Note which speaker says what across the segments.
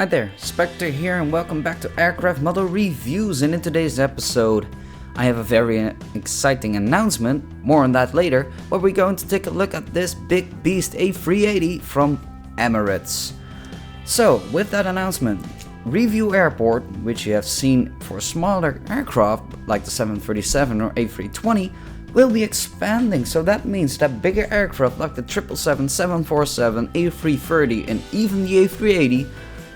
Speaker 1: Hi there, Spectre here and welcome back to Aircraft Model Reviews, and in today's episode I have a very exciting announcement, more on that later, but we're going to take a look at this big beast A380 from Emirates. So with that announcement, Review Airport, which you have seen for smaller aircraft like the 737 or A320, will be expanding, so that means that bigger aircraft like the 777, 747, A330 and even the A380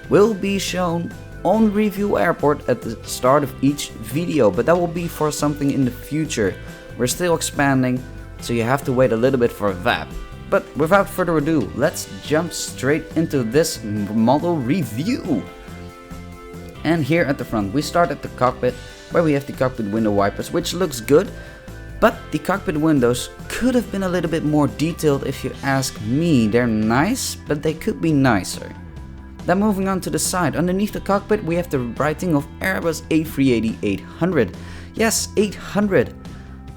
Speaker 1: will be shown on Review Airport at the start of each video, but that will be for something in the future. We're still expanding, so you have to wait a little bit for that. But without further ado, let's jump straight into this model review. And here at the front we start at the cockpit, where we have the cockpit window wipers, which looks good. But the cockpit windows could have been a little bit more detailed if you ask me. They're nice, but they could be nicer. Then moving on to the side, underneath the cockpit we have the writing of Airbus A380-800. Yes, 800.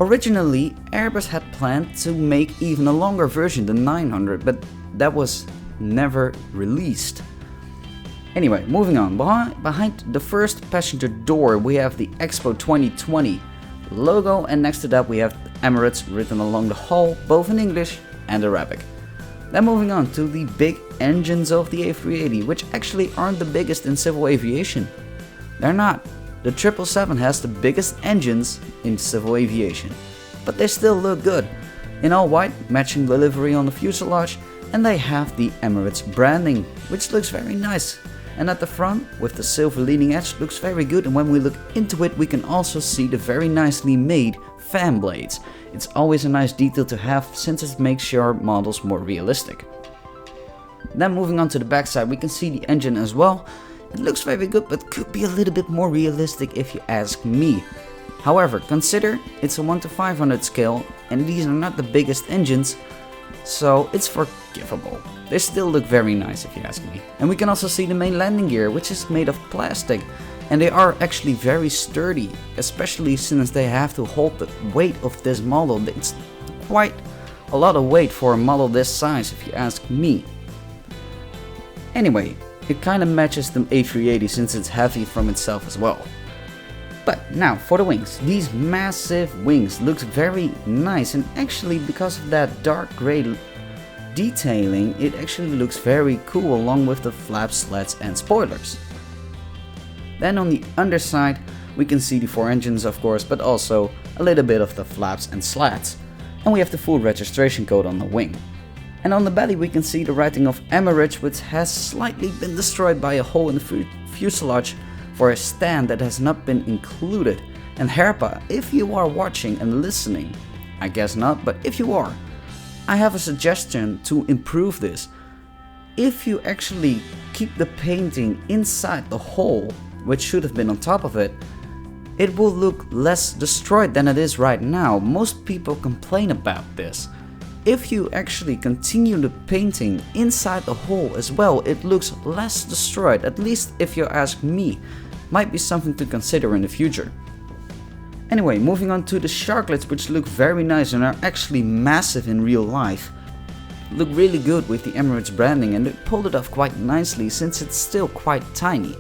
Speaker 1: Originally Airbus had planned to make even a longer version, the 900, but that was never released. Anyway, moving on, behind the first passenger door we have the Expo 2020 logo, and next to that we have Emirates written along the hull, both in English and Arabic. Then moving on to the big engines of the A380, which actually aren't the biggest in civil aviation. They're not. The 777 has the biggest engines in civil aviation, but they still look good. In all white, matching the livery on the fuselage, and they have the Emirates branding, which looks very nice. And at the front, with the silver leading edge, looks very good, and when we look into it we can also see the very nicely made fan blades. It's always a nice detail to have, since it makes your models more realistic. Then moving on to the backside we can see the engine as well. It looks very good, but could be a little bit more realistic if you ask me. However, consider it's a 1 to 500 scale and these are not the biggest engines, so it's forgivable. They still look very nice if you ask me. And we can also see the main landing gear, which is made of plastic, and they are actually very sturdy, especially since they have to hold the weight of this model. It's quite a lot of weight for a model this size if you ask me. Anyway, it kinda matches the A380 since it's heavy from itself as well. But now for the wings. These massive wings look very nice, and actually because of that dark grey detailing it actually looks very cool along with the flaps, slats and spoilers. Then on the underside we can see the 4 engines of course, but also a little bit of the flaps and slats. And we have the full registration code on the wing. And on the belly we can see the writing of Emirates, which has slightly been destroyed by a hole in the fuselage for a stand that has not been included. And Herpa, if you are watching and listening, I guess not, but if you are, I have a suggestion to improve this. If you actually keep the painting inside the hole, which should have been on top of it, it will look less destroyed than it is right now. Most people complain about this. If you actually continue the painting inside the hole as well, it looks less destroyed, at least if you ask me. Might be something to consider in the future. Anyway, moving on to the sharklets, which look very nice and are actually massive in real life. Look really good with the Emirates branding, and they pulled it off quite nicely since it's still quite tiny.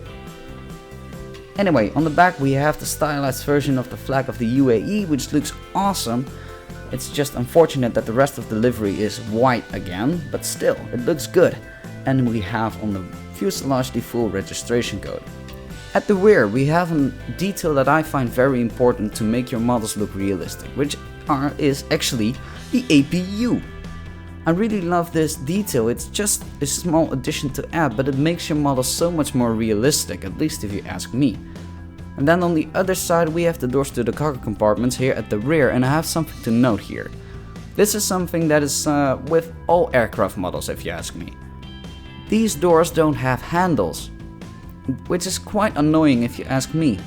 Speaker 1: Anyway, on the back we have the stylized version of the flag of the UAE, which looks awesome. It's just unfortunate that the rest of the livery is white again, but still, it looks good. And we have on the fuselage the full registration code. At the rear we have a detail that I find very important to make your models look realistic, which is actually the APU. I really love this detail. It's just a small addition to add, but it makes your model so much more realistic, at least if you ask me. And then on the other side we have the doors to the cargo compartments here at the rear, and I have something to note here. This is something that is with all aircraft models if you ask me. These doors don't have handles, which is quite annoying if you ask me.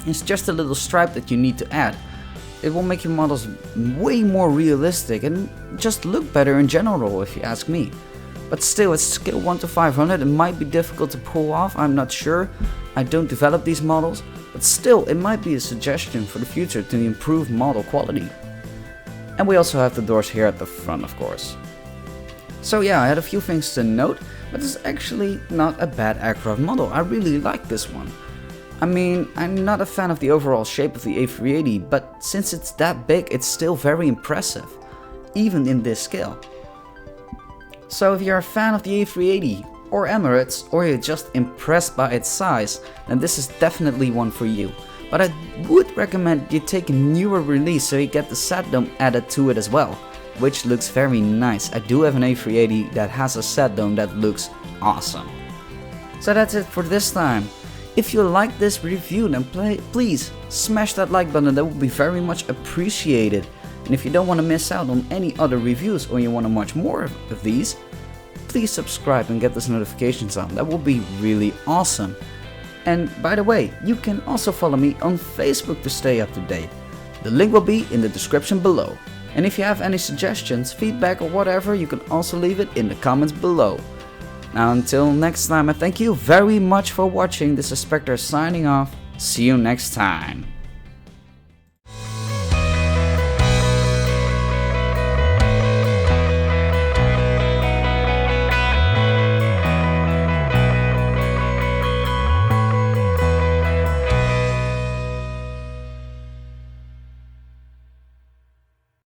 Speaker 1: It's just a little stripe that you need to add. It will make your models way more realistic and just look better in general if you ask me. But still, it's scale 1 to 500, it might be difficult to pull off, I'm not sure. I don't develop these models, but still it might be a suggestion for the future to improve model quality. And we also have the doors here at the front of course. So yeah, I had a few things to note. but it's actually not a bad aircraft model. I really like this one. I mean, I'm not a fan of the overall shape of the A380, but since it's that big, it's still very impressive, even in this scale. So if you're a fan of the A380 or Emirates, or you're just impressed by its size, then this is definitely one for you. But I would recommend you take a newer release so you get the sat dome added to it as well, which looks very nice. I do have an A380 that has a sat dome that looks awesome. So that's it for this time. If you like this review, then please smash that like button, that would be very much appreciated. And if you don't want to miss out on any other reviews or you want to watch more of these, please subscribe and get those notifications on. That would be really awesome. And by the way, you can also follow me on Facebook to stay up to date. The link will be in the description below. And if you have any suggestions, feedback or whatever, you can also leave it in the comments below. Now until next time, I thank you very much for watching. This is Spectre signing off. See you next time.